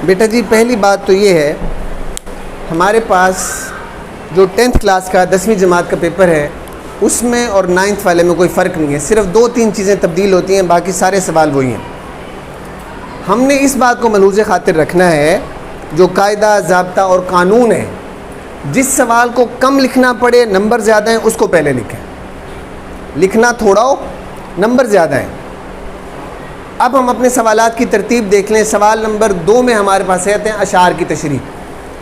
बेटा जी, पहली बात तो ये है, हमारे पास जो 10th क्लास का 10वीं जमात का पेपर है उसमें और 9th वाले में कोई फ़र्क नहीं है। सिर्फ 2-3 चीज़ें तब्दील होती हैं, बाकी सारे सवाल वही हैं। हमने इस बात को मलूज़ खातिर रखना है, जो कायदा ज़ाब्ता और कानून है, जिस सवाल को कम लिखना पड़े, नंबर ज़्यादा हैं, उसको पहले लिखें। लिखना थोड़ा हो, नंबर ज़्यादा हैं। अब हम अपने सवालात की तरतीब देख लें। सवाल नंबर 2 में हमारे पास आते हैं अशार की तशरीह।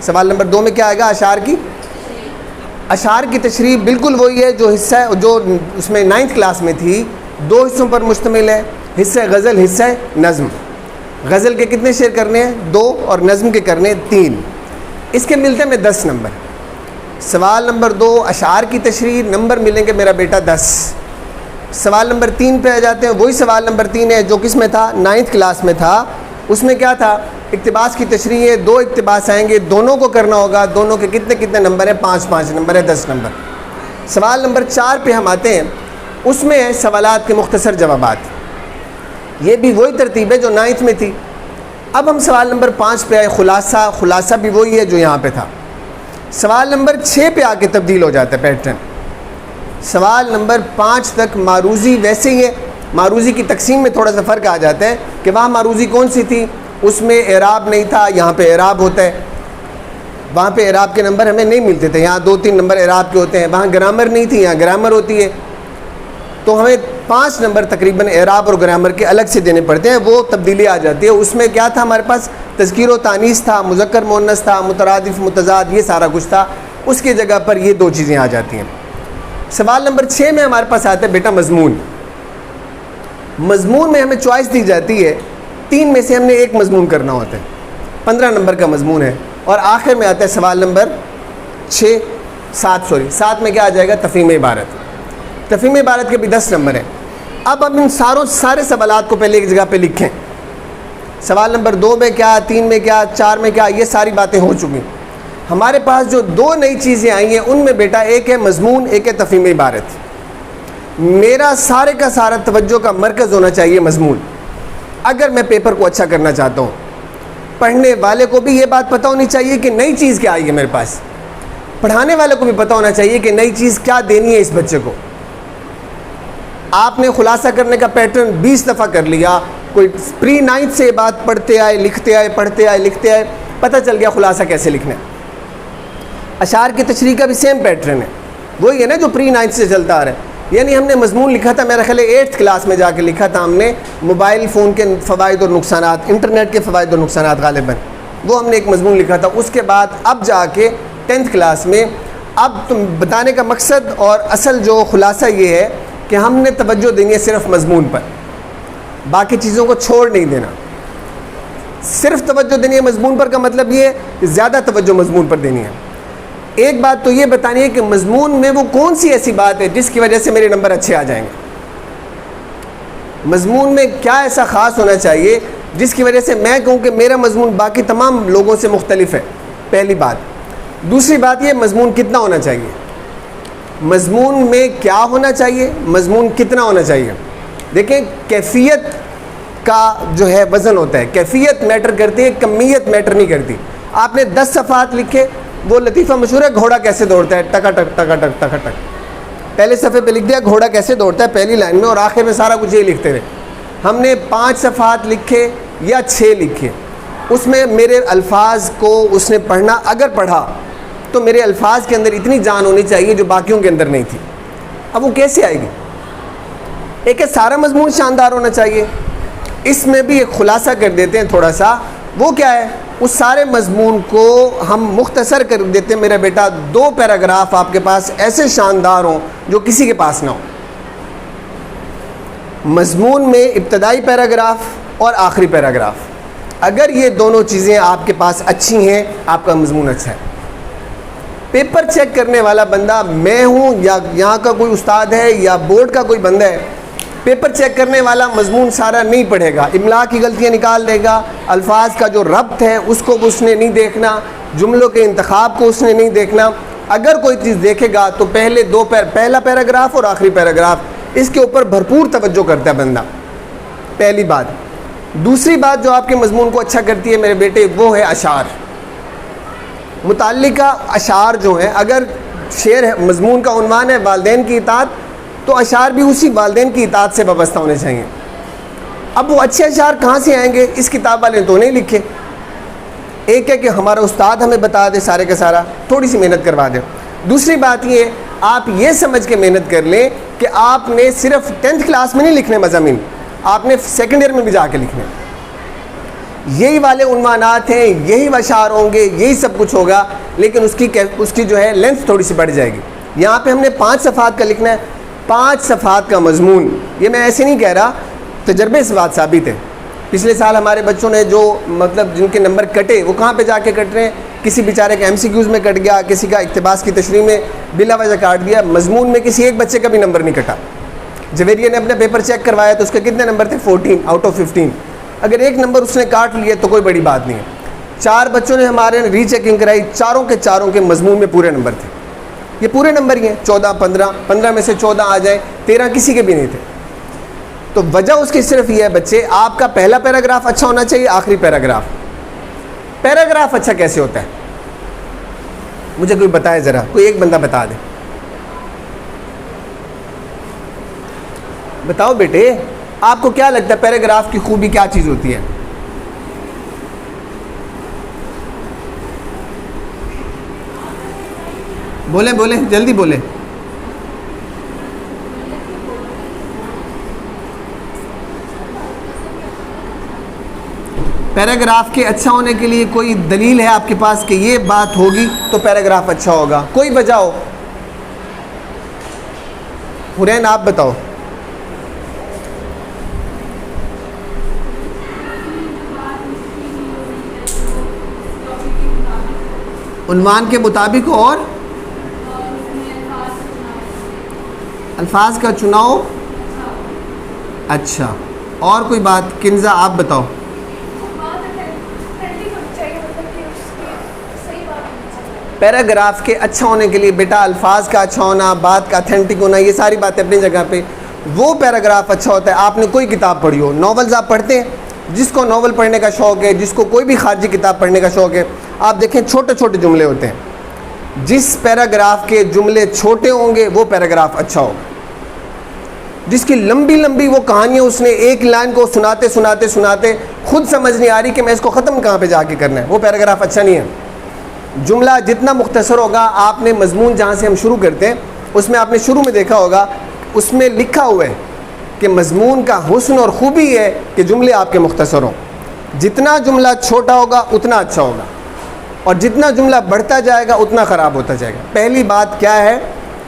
सवाल नंबर 2 में क्या आएगा? अशार की तशरीह बिल्कुल वही है जो हिस्सा जो उसमें 9th क्लास में थी। 2 हिस्सों पर मुश्तमिल है, हिस्सा गज़ल, हिस्सा नज़्म। गज़ल के कितने शेर करने हैं? 2, और नज़्म के करने 3। इसके मिलते हैं 10 नंबर। सवाल नंबर 2 अशार की तशरीह, नंबर मिलेंगे मेरा बेटा 10। सवाल नंबर 3 पे आ जाते हैं। वही सवाल नंबर 3 है जो किस में था? 9th क्लास में था। उसमें क्या था? इक्तिबास की तशरीह है। 2 इक्तिबास आएंगे, दोनों को करना होगा। दोनों के कितने कितने नंबर हैं? 5-5 नंबर है, 10 नंबर। सवाल नंबर 4 पे हम आते हैं। उसमें है सवालात के मुख्तसर जवाबात। ये भी वही तरतीब है जो 9th में थी। अब हम सवाल नंबर 5 पे आए, खुलासा भी वही है जो यहाँ पे था। सवाल नंबर 6 पे आके तब्दील हो जाता है पैटर्न। सवाल नंबर 5 तक मारूज़ी वैसे ही है। मारूज़ी की तकसीम में थोड़ा सा फ़र्क आ जाता है कि वहाँ मारूज़ी कौन सी थी, उसमें एराब नहीं था, यहाँ पे एराब होता है। वहाँ पे एराब के नंबर हमें नहीं मिलते थे, यहाँ 2-3 नंबर एराब के होते हैं। वहाँ ग्रामर नहीं थी, यहाँ ग्रामर होती है। तो हमें 5 नंबर तकरीबन एराब और ग्रामर के अलग से देने पड़ते हैं। वो तब्दीली आ जाती है। उसमें क्या था हमारे पास? तज़कीर व तानीस था, मुज़क्कर मुअन्नस था, मुतरादिफ मुतज़ाद, ये सारा कुछ था। उसकी जगह पर ये 2 चीज़ें आ जाती हैं। सवाल नंबर 6 में हमारे पास आता है बेटा मज़मून। मज़मून में हमें चॉइस दी जाती है, 3 में से हमने एक मज़मून करना होता है। 15 नंबर का मज़मून है। और आखिर में आता है सवाल नंबर 7 में क्या आ जाएगा? तफ़हीम इबारत। तफ़हीम इबारत के भी 10 नंबर हैं। अब हम इन सारे सवालात को पहले एक जगह पे लिखें। सवाल नंबर 2 में क्या, 3 में क्या, 4 में क्या, ये सारी बातें हो चुकी। हमारे पास जो 2 नई चीज़ें आई हैं उनमें बेटा एक है मज़मून, एक है तफ़हीम इबारत। मेरा सारे का सारा तवज्जो का मरकज़ होना चाहिए मज़मून। अगर मैं पेपर को अच्छा करना चाहता हूँ, पढ़ने वाले को भी ये बात पता होनी चाहिए कि नई चीज़ क्या आई है मेरे पास। पढ़ाने वाले को भी पता होना चाहिए कि नई चीज़ क्या देनी है इस बच्चे को। आपने खुलासा करने का पैटर्न 20 दफ़ा कर लिया, कोई प्री 9th से बात पढ़ते आए, लिखते आए, पढ़ते आए, लिखते आए, पता चल गया खुलासा कैसे लिखना है। अशार की तशरीह का भी सेम पैटर्न है, वही है ना जो प्री 9th से चलता आ रहा है। यानी हमने मजमून लिखा था, मेरा ख्याल है 8th क्लास में जाके लिखा था हमने, मोबाइल फ़ोन के फ़वाइद और नुकसानात, इंटरनेट के फ़वाइद और नुकसानात गालिबन, वो हमने एक मजमून लिखा था। उसके बाद अब जाके 10th क्लास में अब तुम बताने का मकसद और असल जो खुलासा ये है कि हमने तवज्जो देनी है सिर्फ मजमून पर, बाकी चीज़ों को छोड़ नहीं देना। सिर्फ तवज्जो देनी है मजमून पर का मतलब ये है कि ज़्यादा तवज्जो मजमून पर देनी है। एक बात तो ये बतानी है कि मजमून में वो कौन सी ऐसी बात है जिसकी वजह से मेरे नंबर अच्छे आ जाएंगे। मजमून में क्या ऐसा ख़ास होना चाहिए जिसकी वजह से मैं कहूँ कि मेरा मजमून बाकी तमाम लोगों से मुख्तलिफ है, पहली बात। दूसरी बात ये, मजमून कितना होना चाहिए, मजमून में क्या होना चाहिए, मजमून कितना होना चाहिए। देखें, कैफियत का जो है वज़न होता है, कैफियत मैटर करती है, कमियत मैटर नहीं करती। आपने 10 सफ़ात लिखे, वो लतीफ़ा मशहूर है, घोड़ा कैसे दौड़ता है, टका टक। पहले सफ़े पे लिख दिया घोड़ा कैसे दौड़ता है पहली लाइन में, और आखिर में सारा कुछ ये लिखते रहे। हमने 5 सफ़ात लिखे या 6 लिखे, उसमें मेरे अल्फाज को उसने पढ़ना, अगर पढ़ा तो मेरे अल्फाज के अंदर इतनी जान होनी चाहिए जो बाकियों के अंदर नहीं थी। अब वो कैसे आएगी? एक है सारा मजमून शानदार होना चाहिए। इसमें भी एक खुलासा कर देते हैं थोड़ा सा, वो क्या है, उस सारे मजमून को हम मुख्तसर कर देते हैं मेरा बेटा, 2 पैराग्राफ आपके पास ऐसे शानदार हों जो किसी के पास ना हो। मजमून में इब्तदाई पैराग्राफ और आखिरी पैराग्राफ, अगर ये दोनों चीज़ें आपके पास अच्छी हैं, आपका मजमून अच्छा है। पेपर चेक करने वाला बंदा मैं हूँ या यहाँ का कोई उस्ताद है या बोर्ड का कोई बंदा है, पेपर चेक करने वाला मजमून सारा नहीं पढ़ेगा, इमला की गलतियाँ निकाल देगा, अल्फाज का जो रब्त है उसको उसने नहीं देखना, जुमलों के इंतखाब को उसने नहीं देखना। अगर कोई चीज़ देखेगा तो पहले 2 पहला पैराग्राफ और आखिरी पैराग्राफ, इसके ऊपर भरपूर तवज्जो करता है बंदा, पहली बात। दूसरी बात जो आपके मजमून को अच्छा करती है मेरे बेटे, वो है अशार। मुताल्लिका अशार जो हैं, अगर शेर है, मजमून का उन्वान है वालिदैन की इताअत, तो अशार भी उसी वालिदैन की इताअत से वाबस्ता होने चाहिए। अब वो अच्छे अशार कहाँ से आएंगे, इस किताब वाले तो नहीं लिखे। एक है कि हमारा उस्ताद हमें बता दे सारे का सारा, थोड़ी सी मेहनत करवा दे। दूसरी बात ये, आप ये समझ के मेहनत कर लें कि आपने सिर्फ 10th क्लास में नहीं लिखने मज़ामीन, आपने सेकेंड ईयर में भी जाके लिखने। यही वाले उन्वानात हैं, यही अशार होंगे, यही सब कुछ होगा, लेकिन उसकी जो है लेंथ थोड़ी सी बढ़ जाएगी। यहाँ पे हमने 5 सफ़ात का लिखना है, 5 सफ़ात का मजमून। ये मैं ऐसे नहीं कह रहा, तजर्बे से बात साबित है। पिछले साल हमारे बच्चों ने जो मतलब जिनके नंबर कटे, वो कहाँ पे जाके कट रहे हैं, किसी बेचारे का MCQs में कट गया, किसी का इक्तिबास की तशरीह में बिला वजह काट दिया। मजमून में किसी एक बच्चे का भी नंबर नहीं कटा। जवेरिया ने अपना पेपर चेक करवाया तो उसके कितने नंबर थे, 14 आउट ऑफ 15। अगर एक नंबर उसने काट लिया तो कोई बड़ी बात नहीं है। 4 बच्चों ने हमारे रीचेकिंग कराई, चारों के मजमून में पूरे नंबर थे। ये पूरे नंबर ही हैं, 14, 15 में से 14 आ जाए, 13 किसी के भी नहीं थे। तो वजह उसकी सिर्फ ये है बच्चे, आपका पहला पैराग्राफ अच्छा होना चाहिए, आखिरी पैराग्राफ। पैराग्राफ अच्छा कैसे होता है, मुझे कोई बताए ज़रा, कोई एक बंदा बता दे। बताओ बेटे, आपको क्या लगता है पैराग्राफ की खूबी क्या चीज़ होती है? बोले बोले, जल्दी बोले। पैराग्राफ के अच्छा होने के लिए कोई दलील है आपके पास कि ये बात होगी तो पैराग्राफ अच्छा होगा? कोई वजह हो? हुरैन आप बताओ। उन्वान के मुताबिक और अल्फाज का चुनाव। अच्छा, और कोई बात? किन्जा आप बताओ। पैराग्राफ के अच्छा होने के लिए बेटा अल्फाज का अच्छा होना, बात का अथेंटिक होना, ये सारी बातें अपनी जगह पे। वो पैराग्राफ अच्छा होता है। आपने कोई किताब पढ़ी हो, नॉवेल्स आप पढ़ते हैं, जिसको नॉवल पढ़ने का शौक़ है, जिसको कोई भी खारजी किताब पढ़ने का शौक़ है, आप देखें छोटे छोटे जुमले होते हैं। जिस पैराग्राफ के जुमले छोटे होंगे वो पैराग्राफ अच्छा होगा। जिसकी लंबी लंबी वो कहानियाँ, उसने एक लाइन को सुनाते सुनाते सुनाते खुद समझ नहीं आ रही कि मैं इसको ख़त्म कहाँ पे जाके करना है, वो पैराग्राफ अच्छा नहीं है। जुमला जितना मुख्तसर होगा, आपने मजमून जहाँ से हम शुरू करते हैं उसमें आपने शुरू में देखा होगा, उसमें लिखा हुआ है कि मजमून का हुस्न और ख़ूबी है कि जुमले आपके मुख्तसर हों। जितना जुमला छोटा होगा उतना अच्छा होगा, और जितना जुमला बढ़ता जाएगा उतना ख़राब होता जाएगा। पहली बात क्या है,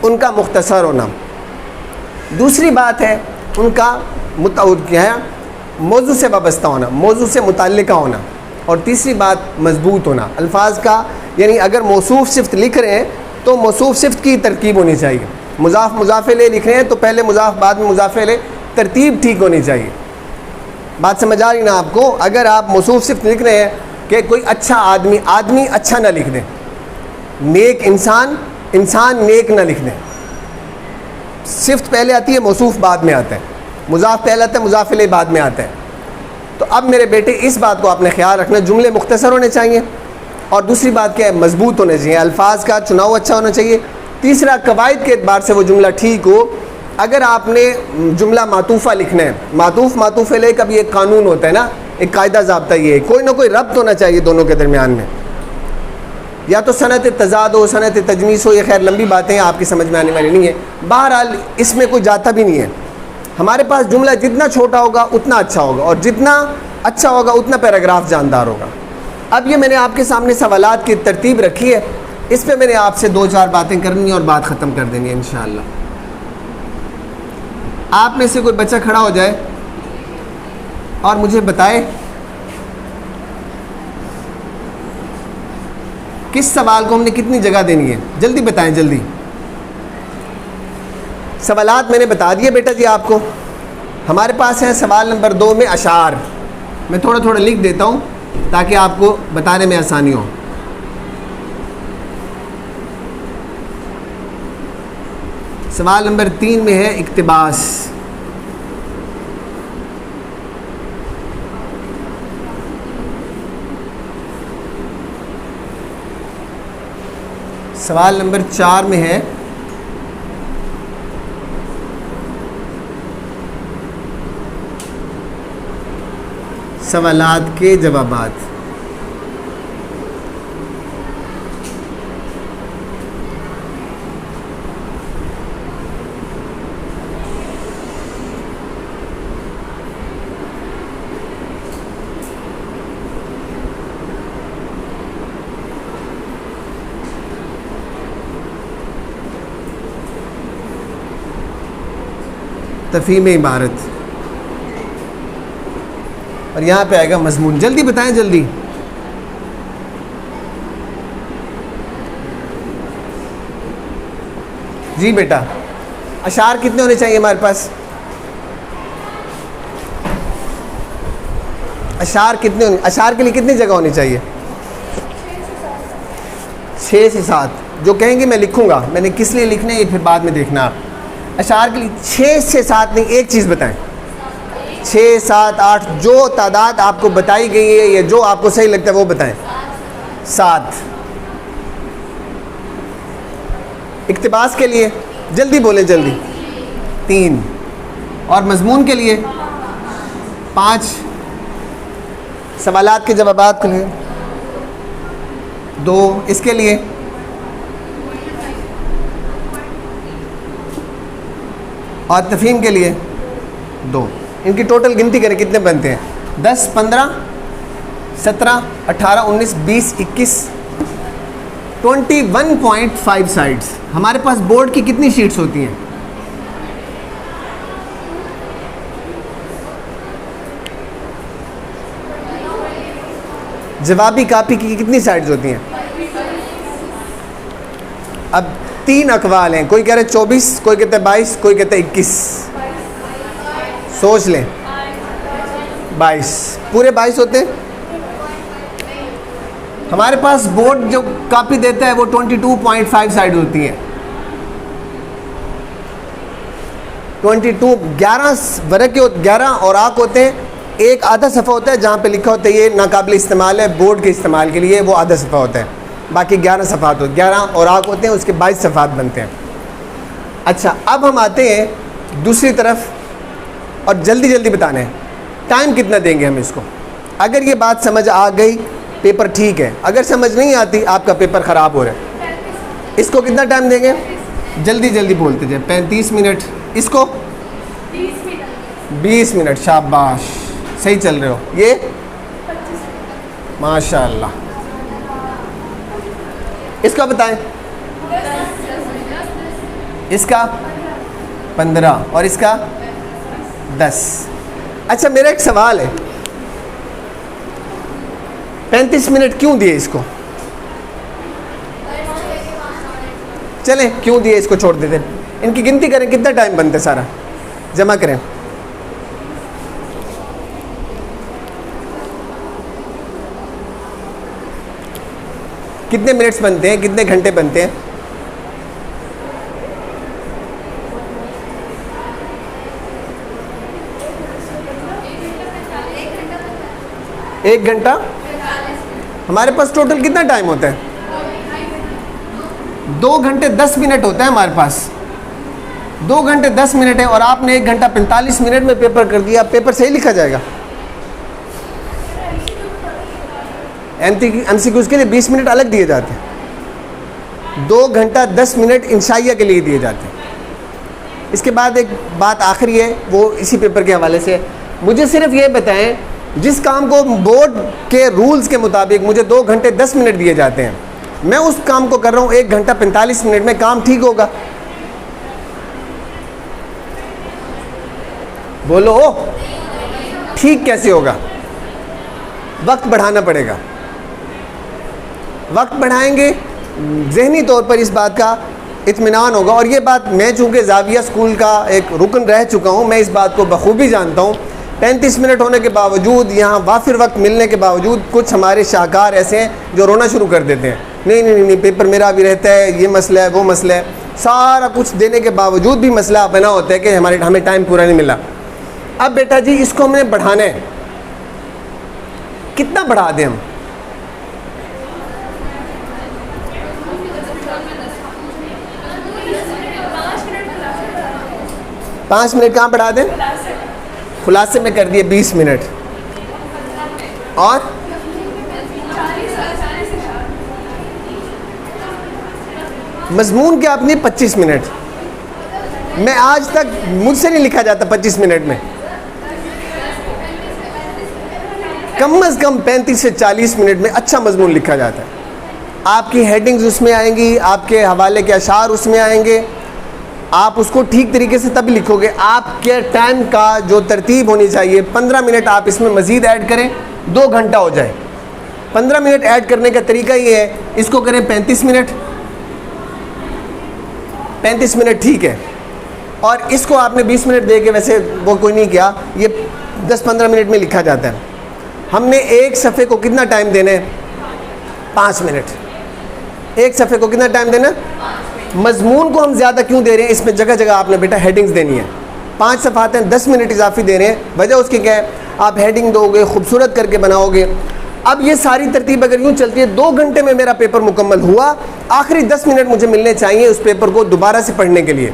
उनका मुख्तसर होना। दूसरी बात है उनका क्या है, मौजू से वाबस्ता होना, मौजू से मुताल्लिका होना। और तीसरी बात मजबूत होना अल्फाज का, यानी अगर मौसूफ सिफ्त लिख रहे हैं तो मौसूफ सिफ्त की तरकीब होनी चाहिए। मुज़ाफ़ मुज़ाफ़े ले लिख रहे हैं तो पहले मुज़ाफ़ बाद में मुज़ाफ़े ले, तरतीब ठीक होनी चाहिए। बात समझ आ रही ना आपको? अगर आप मौसूफ सिफ्त लिख रहे हैं कि कोई अच्छा आदमी, आदमी अच्छा ना लिख दें, नेक इंसान, इंसान नेक ना लिख दें। सिफ्त पहले आती है, मौसूफ बाद में आता है, मुज़ाफ़ पहले आता है, मुज़ाफ़ ले बाद में आता है। तो अब मेरे बेटे इस बात को आपने ख्याल रखना, जुमले मुख्तसर होने चाहिए, और दूसरी बात क्या है, मजबूत होने चाहिए, अल्फाज का चुनाव अच्छा होना चाहिए। तीसरा, कवायद के एतबार से वो जुमला ठीक हो। अगर आपने जुमला मातूफ़ा लिखना है, मातूफ़ ले का भी एक कानून होता है ना, एक कायदा ज़ाब्ता, ये कोई ना कोई रब्त होना चाहिए दोनों के दरमियान में, या तो सनत तज़ाद हो, सनत तजनीस हो। ये खैर लंबी बातें हैं, आपकी समझ में आने वाली नहीं है। बहरहाल इसमें कोई जाता भी नहीं है। हमारे पास जुमला जितना छोटा होगा उतना अच्छा होगा, और जितना अच्छा होगा उतना पैराग्राफ जानदार होगा। अब ये मैंने आपके सामने सवालात की तरतीब रखी है, इस पे मैंने आपसे 2-4 बातें करनी है और बात ख़त्म कर देनी है इंशाअल्लाह। आप में से कोई बच्चा खड़ा हो जाए और मुझे बताए किस सवाल को हमने कितनी जगह देनी है। जल्दी बताएं, जल्दी। सवालात मैंने बता दिए बेटा जी आपको। हमारे पास है सवाल नंबर 2 में अशार। मैं थोड़ा थोड़ा लिख देता हूँ ताकि आपको बताने में आसानी हो। सवाल नंबर 3 में है इक्तिबास। सवाल नंबर 4 में है सवालात के जवाबात। तफहीम इबारत, और यहाँ पे आएगा मजमून। जल्दी बताएं, जल्दी। जी बेटा, अशार कितने होने चाहिए हमारे पास? अशार कितने होने, अशार के लिए कितनी जगह होनी चाहिए? 6 से 7। जो कहेंगे मैं लिखूंगा, मैंने किस लिए लिखने ये फिर बाद में देखना आप। अशार के लिए 6 से 7 नहीं, एक चीज़ बताएं। 6, 7, 8 जो तादाद आपको बताई गई है या जो आपको सही लगता है वो बताएं। 7। इक्तिबास के लिए जल्दी बोलें, जल्दी। 3। और मजमून के लिए 5। सवालात के जवाबात के लिए 2। इसके लिए 2 और तफहीम के लिए 2। इनकी टोटल गिनती करें कितने बनते हैं? 10, 15, 17, 18, 19, 20, 21, 21.5 साइड्स। हमारे पास बोर्ड की कितनी शीट्स होती हैं? जवाबी कापी की कितनी साइड्स होती हैं? अब 3 अकवाल हैं, कोई कह रहे 24, कोई कहते 22, कोई कहते 21। सोच लें। 22 पूरे 22 होते हैं। हमारे पास बोर्ड जो कापी देता है वो 22.5 साइड होती है। 22 11 वर्ग के 11 और आक होते हैं। एक आधा सफ़ा होता है जहाँ पे लिखा होता है ये नाकाबिल इस्तेमाल है, बोर्ड के इस्तेमाल के लिए, वो आधा सफ़ा होता है। बाकी 11 सफ़ात होते, 11 और आक होते हैं, उसके 22 सफ़ात बनते हैं। अच्छा, अब हम आते हैं दूसरी तरफ, और जल्दी जल्दी बताना है टाइम कितना देंगे हम इसको। अगर ये बात समझ आ गई पेपर ठीक है, अगर समझ नहीं आती आपका पेपर ख़राब हो रहा है। इसको कितना टाइम देंगे? जल्दी जल्दी बोलते जाए। 35 मिनट। इसको 20 मिनट। शाबाश, सही चल रहे हो। ये माशाअल्लाह। इसका बताएं। इसका 15 और इसका 10। अच्छा, मेरा एक सवाल है, 35 मिनट क्यों दिए इसको? चलें, क्यों दिए इसको छोड़ देते। इनकी गिनती करें कितना टाइम बनता है, सारा जमा करें। कितने मिनट्स बनते हैं, कितने घंटे बनते हैं? एक घंटा। हमारे पास टोटल कितना टाइम होता है? 2 घंटे 10 मिनट होता है हमारे पास। 2 घंटे 10 मिनट है और आपने 1 घंटा 45 मिनट में पेपर कर दिया। पेपर सही लिखा जाएगा। MCQs के लिए 20 मिनट अलग दिए जाते हैं। 2 घंटा 10 मिनट इंशाइया के लिए दिए जाते हैं। इसके बाद एक बात आखिरी है, वो इसी पेपर के हवाले से। मुझे सिर्फ ये बताएं, जिस काम को बोर्ड के रूल्स के मुताबिक मुझे 2 घंटे 10 मिनट दिए जाते हैं, मैं उस काम को कर रहा हूँ 1 घंटा 45 मिनट में, काम ठीक होगा? बोलो, ठीक कैसे होगा? वक्त बढ़ाना पड़ेगा। वक्त बढ़ाएंगे, ज़हनी तौर पर इस बात का इत्मीनान होगा। और ये बात मैं चूँकि जाविया स्कूल का एक रुकन रह चुका हूँ, मैं इस बात को बखूबी जानता हूँ। 35 मिनट होने के बावजूद, यहाँ वाफिर वक्त मिलने के बावजूद, कुछ हमारे शाहकार ऐसे हैं जो रोना शुरू कर देते हैं। नहीं नहीं नहीं, पेपर मेरा भी रहता है, ये मसला है, वो मसला है। सारा कुछ देने के बावजूद भी मसला बना होता है कि हमें टाइम पूरा नहीं मिला। अब बेटा जी, इसको हमने बढ़ाना है। कितना बढ़ा दें हम? 5 मिनट कहाँ बढ़ा दें? खुलासे में कर दिए 20 मिनट, और मजमून के आपने 25 मिनट। मैं आज तक, मुझसे नहीं लिखा जाता 25 मिनट में, कम से कम 35 से 40 मिनट में अच्छा मजमून लिखा जाता है। आपकी हेडिंग्स उसमें आएंगी, आपके हवाले के अशार उसमें आएंगे, आप उसको ठीक तरीके से तब लिखोगे। आपके टाइम का जो तरतीब होनी चाहिए, 15 मिनट आप इसमें मज़ीद ऐड करें, 2 घंटा हो जाए। 15 मिनट ऐड करने का तरीका ये है, इसको करें 35 मिनट, 35 मिनट ठीक है, और इसको आपने 20 मिनट दे के, वैसे वो कोई नहीं किया, ये 10-15 मिनट में लिखा जाता है। हमने एक सफ़े को कितना टाइम देना है? 5 मिनट। एक सफ़े को कितना टाइम देना है? मजमून को हम ज़्यादा क्यों दे रहे हैं? इसमें जगह जगह आपने बेटा हेडिंग्स देनी है। 5 सफ़ात हैं, 10 मिनट इजाफी दे रहे हैं। वजह उसकी क्या है? आप हेडिंग दोगे, खूबसूरत करके बनाओगे। अब ये सारी तरतीब अगर यूँ चलती है, 2 घंटे में मेरा पेपर मुकम्मल हुआ, आखिरी 10 मिनट मुझे मिलने चाहिए उस पेपर को दोबारा से पढ़ने के लिए।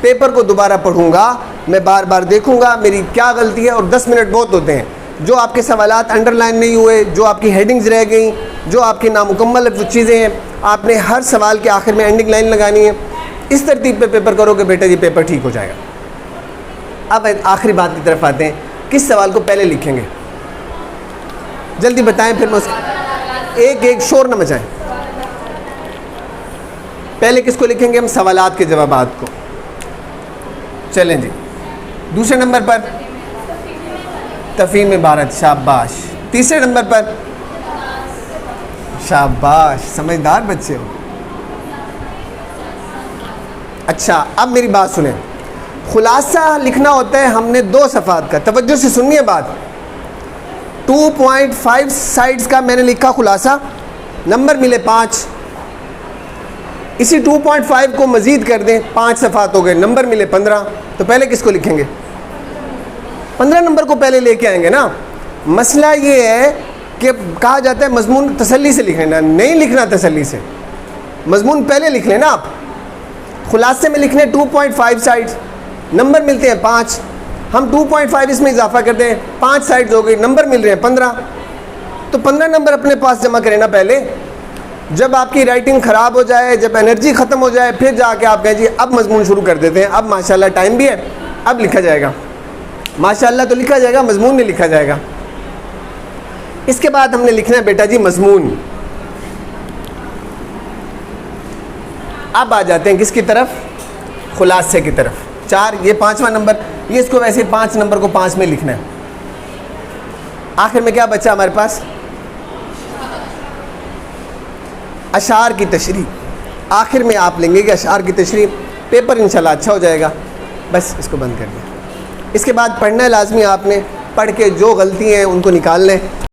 पेपर को दोबारा पढ़ूँगा, मैं बार बार देखूँगा मेरी क्या गलती है, और 10 मिनट बहुत होते हैं। जो आपके सवालात अंडरलाइन नहीं हुए, जो आपकी हेडिंग्स रह गई, जो आपकी नामुकम्मल चीज़ें हैं, आपने हर सवाल के आखिर में एंडिंग लाइन लगानी है। इस तरतीब पे पेपर करोगे बेटा जी, पेपर ठीक हो जाएगा। अब आखिरी बात की तरफ आते हैं, किस सवाल को पहले लिखेंगे? जल्दी बताएं, फिर मैं उसको एक शोर न मचाएं। पहले किसको लिखेंगे हम? सवालात के जवाबात को। चलें जी, दूसरे नंबर पर तफहीम इबारत, शाबाश। तीसरे नंबर पर, शाबाश, समझदार बच्चे हो। अच्छा, अब मेरी बात सुने। खुलासा लिखना होता है हमने 2 सफ़ात का, तवज्जो से सुनिए बात। 2.5 साइड्स का मैंने लिखा खुलासा, नंबर मिले 5। इसी 2.5 को मज़ीद कर दें, 5 सफ़ात हो गए, नंबर मिले 15। तो पहले किसको लिखेंगे? 15 नंबर को पहले लेके आएंगे ना। मसला ये है कि कहा जाता है मजमून तसल्ली से लिख लेना, नहीं लिखना तसल्ली से, मजमून पहले लिख लेना आप। खुलासे में लिखने 2.5 साइड्स, नंबर मिलते हैं 5, हम 2.5 इसमें इजाफा करते हैं, 5 साइड्स हो गई, नंबर मिल रहे हैं 15। तो 15 नंबर अपने पास जमा करें ना पहले। जब आपकी राइटिंग ख़राब हो जाए, जब एनर्जी ख़त्म हो जाए, फिर जाके आप कहें जी अब मजमून शुरू कर देते हैं, अब माशाल्लाह टाइम भी है, अब लिखा जाएगा। माशाल्लाह तो लिखा जाएगा, मजमून नहीं लिखा जाएगा। इसके बाद हमने लिखना है बेटा जी मजमून। अब आ जाते हैं किसकी तरफ? खुलासे की तरफ। 4, ये 5वां नंबर, ये इसको वैसे 5 नंबर को 5 में लिखना है। आखिर में क्या बचा हमारे पास? अशार की तशरीह। आखिर में आप लेंगे कि अशार की तशरीह, पेपर इंशाल्लाह अच्छा हो जाएगा। बस इसको बंद कर दें। इसके बाद पढ़ना है लाजमी आपने, पढ़ के जो गलती हैं उनको निकाल लें।